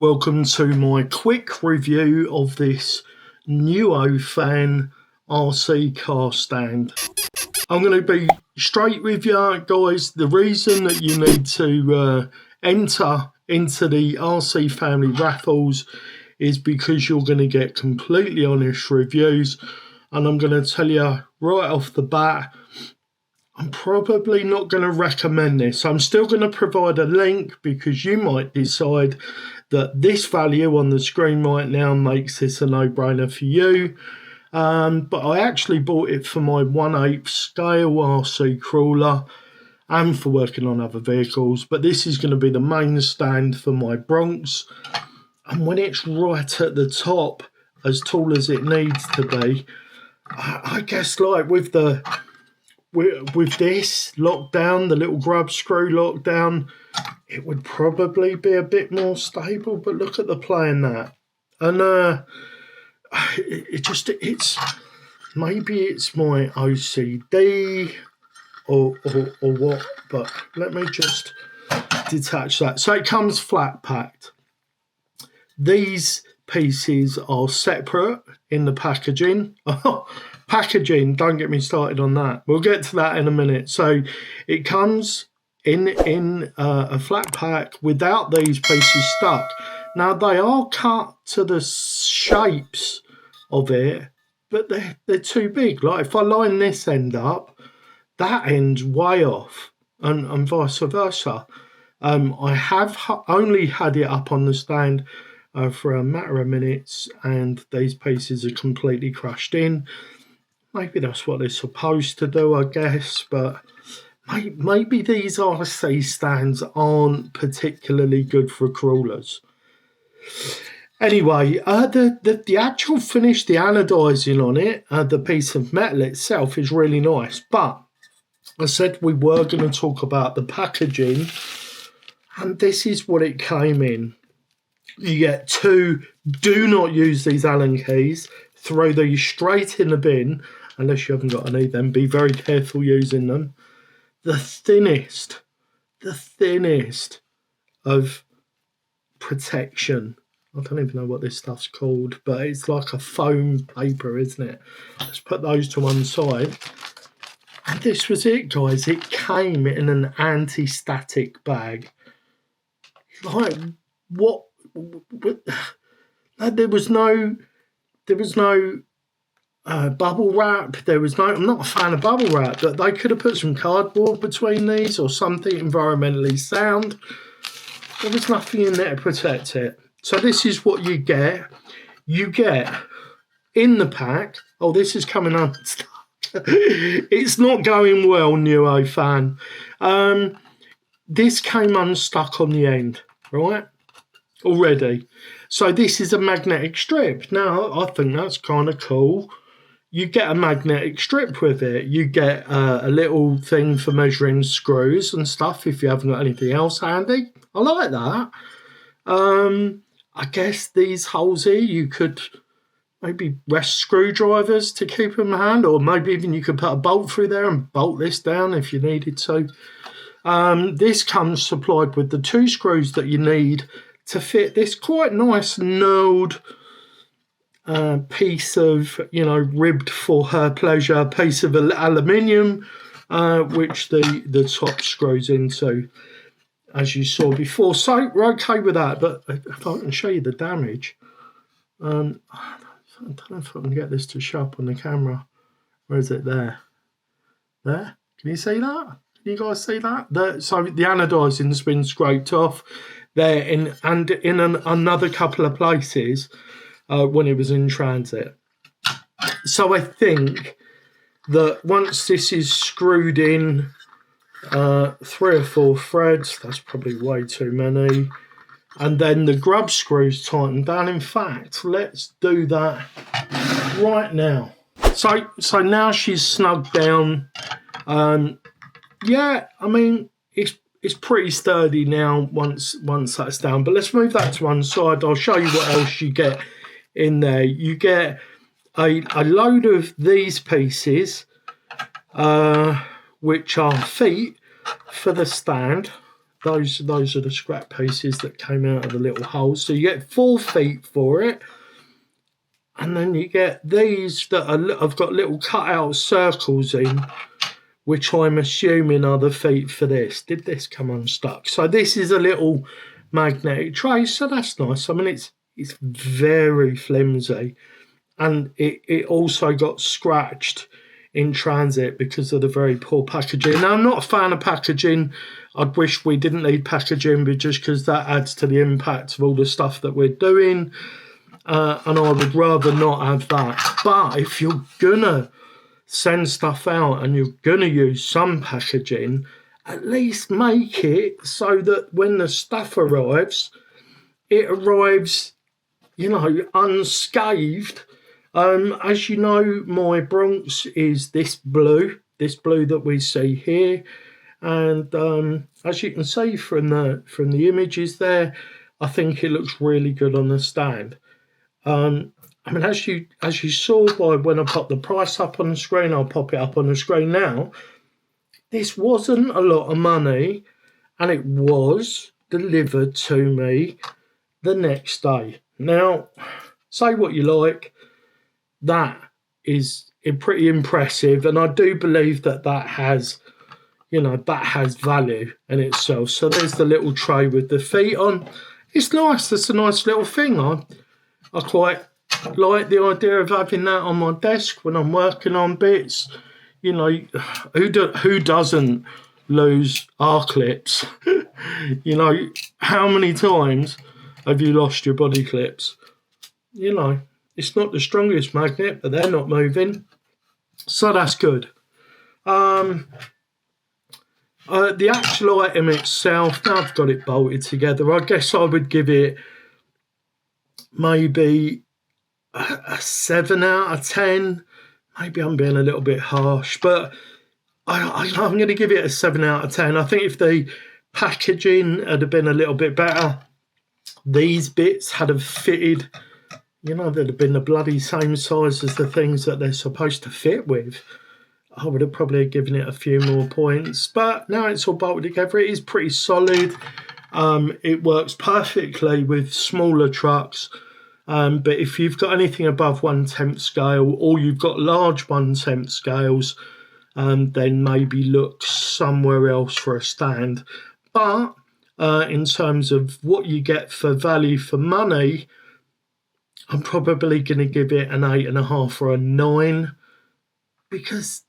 Welcome to my quick review of this Nuofan RC car stand. I'm going to be straight with you guys. The reason that you need to enter into the RC family raffles is because you're going to get completely honest reviews, and I'm going to tell you right off the bat, I'm probably not going to recommend this. I'm still going to provide a link because you might decide that this value on the screen right now makes this a no-brainer for you. But I actually bought it for my 1/8 scale RC crawler and for working on other vehicles. But this is going to be the main stand for my Bronx. And when it's right at the top, as tall as it needs to be, I guess like with this lockdown, the little grub screw lockdown, it would probably be a bit more stable. But look at the play in that, and it's maybe it's my OCD or what. But let me just detach that. So it comes flat packed. These pieces are separate in the packaging. Packaging, don't get me started on that. We'll get to that in a minute. So it comes in a flat pack without these pieces stuck. Now they are cut to the shapes of it, but they're too big. Like if I line this end up, that end's way off, and vice versa. I have only had it up on the stand for a matter of minutes, and these pieces are completely crushed in. Maybe that's what they're supposed to do, I guess, but maybe these RC stands aren't particularly good for crawlers. Anyway, the actual finish, the anodizing on it, the piece of metal itself is really nice. But I said we were going to talk about the packaging, and this is what it came in. You get two, do not use these Allen keys, throw these straight in the bin, unless you haven't got any, then be very careful using them. The thinnest of protection. I don't even know what this stuff's called, but it's like a foam paper, isn't it? Let's put those to one side. And this was it, guys. It came in an anti-static bag. Like, what? There was no bubble wrap. There was no. I'm not a fan of bubble wrap, but they could have put some cardboard between these or something environmentally sound. There was nothing in there to protect it. So this is what you get. You get in the pack. Oh, this is coming unstuck. It's not going well, Nuofan. This came unstuck on the end, right? Already. So this is a magnetic strip. Now, I think that's kind of cool. You get a magnetic strip with it. You get a little thing for measuring screws and stuff if you haven't got anything else handy. I like that. I guess these holes here, you could maybe rest screwdrivers to keep them in hand, or maybe even you could put a bolt through there and bolt this down if you needed to. This comes supplied with the two screws that you need to fit this quite nice knurled piece of, ribbed for her pleasure, piece of aluminium, which the top screws into, as you saw before. So we're okay with that, but if I can show you the damage, I don't know if I can get this to show up on the camera. Where is it? There. Can you see that? Can you guys see that? So the anodizing's been scraped off there in another couple of places when it was in transit. So I think that once this is screwed in 3 or 4 threads, that's probably way too many, and then the grub screws tightened down. In fact, let's do that right now. So now she's snugged down. Yeah, I mean, it's pretty sturdy now once that's down. But let's move that to one side. I'll show you what else you get in there. You get a load of these pieces, which are feet for the stand. those are the scrap pieces that came out of the little holes. So you get 4 feet for it. And then you get these that I've got little cut-out circles in, which I'm assuming are the feet for this. Did this come unstuck? So this is a little magnetic tray, so that's nice. I mean, it's very flimsy. And it also got scratched in transit because of the very poor packaging. Now, I'm not a fan of packaging. I'd wish we didn't need packaging, but just because that adds to the impact of all the stuff that we're doing. And I would rather not have that. But if you're going to send stuff out and you're going to use some packaging, at least make it so that when the stuff arrives, it arrives, unscathed. As you know, my Bronx is this blue that we see here. And as you can see from the images there, I think it looks really good on the stand. I mean, as you saw by when I put the price up on the screen, I'll pop it up on the screen now. This wasn't a lot of money, and it was delivered to me the next day. Now, say what you like, that is pretty impressive, and I do believe that has, that has value in itself. So there's the little tray with the feet on. It's nice. It's a nice little thing. I quite like the idea of having that on my desk when I'm working on bits. Who doesn't lose R clips? How many times have you lost your body clips? It's not the strongest magnet, but they're not moving, so that's good. The actual item itself, now I've got it bolted together, I guess I would give it maybe a 7 out of 10. Maybe I'm being a little bit harsh, but I'm going to give it a 7 out of 10. I think if the packaging had been a little bit better, these bits had have fitted, they'd have been the bloody same size as the things that they're supposed to fit with. I would have probably given it a few more points, but now it's all bolted together. It is pretty solid. It works perfectly with smaller trucks, but if you've got anything above 1/10 scale, or you've got large 1/10 scales, then maybe look somewhere else for a stand. But in terms of what you get for value for money, I'm probably going to give it an 8.5 or a 9, because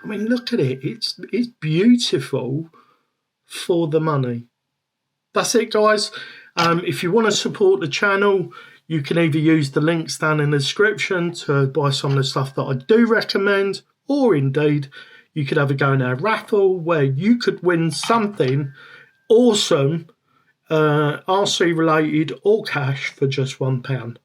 look at it. It's beautiful for the money. That's it, guys. If you want to support the channel, you can either use the links down in the description to buy some of the stuff that I do recommend, or indeed, you could have a go in our raffle where you could win something awesome, RC related or cash, for just £1.